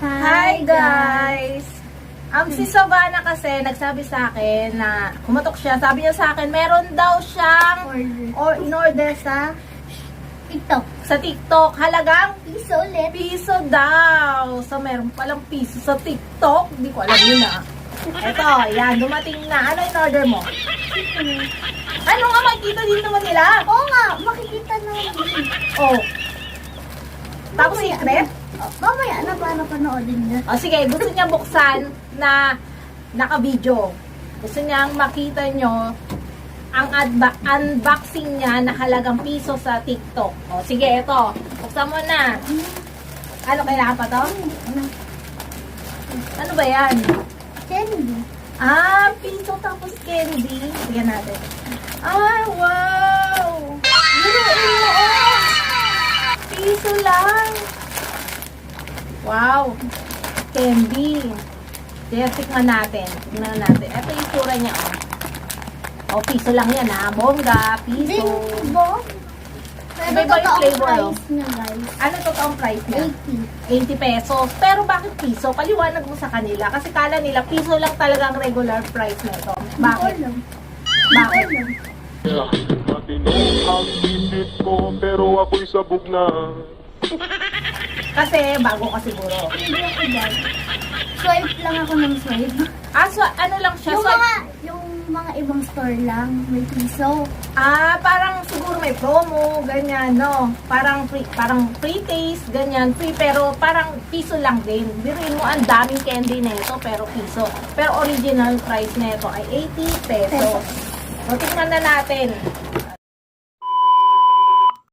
Hi guys! Si Savannah kasi nagsabi sa akin na kumatok siya. Sabi niya sa akin, meron daw siyang in-order sa TikTok. sa TikTok. Halagang Piso ulit. piso daw. So meron palang piso sa TikTok. Hindi ko alam yun ah. Eto, yan, dumating na. Ano in-order mo? Ano nga makikita din naman nila? Oo nga, makikita naman. Oh. Tapos Mamaya secret? Mamaya na para panoodin niya. O sige, gusto niya buksan na naka-video. Gusto niyang makita nyo ang unboxing niya na halagang piso sa TikTok. O sige, ito. Buksan mo na. Ano, kailangan pa to? Ano ba yan? Candy. Ah, piso tapos candy. Tignan natin. Ah, wow! Biruin mo, oh! Piso lang. Wow! Candy. Kaya tikman natin. Tingnan natin. Ito yung itsura niya, oh. Oh, piso lang yan, ha? Bongga, piso. Bingo. Pero Iba-iba yung totoong flavor, price niya, guys. Ano totoong price niya? 80. 80 pesos. Pero bakit piso? Paliwanag mo sa kanila. Kasi kala nila, piso lang talaga ang regular price na ito. Bakit? Bakit? Matinig ang isip ko pero ako'y sabog na. Kasi bago ka siguro. Hindi ako guys. Swipe lang ako ng swipe. Ah, so ano lang siya? Yung mga ibang store lang, may piso. Ah, parang siguro may promo, ganyan, no? Parang free taste, ganyan, free, pero parang piso lang din. Biruin mo, ang daming candy na ito, pero piso. Pero original price na ito ay 80 pesos. So, tingnan na natin.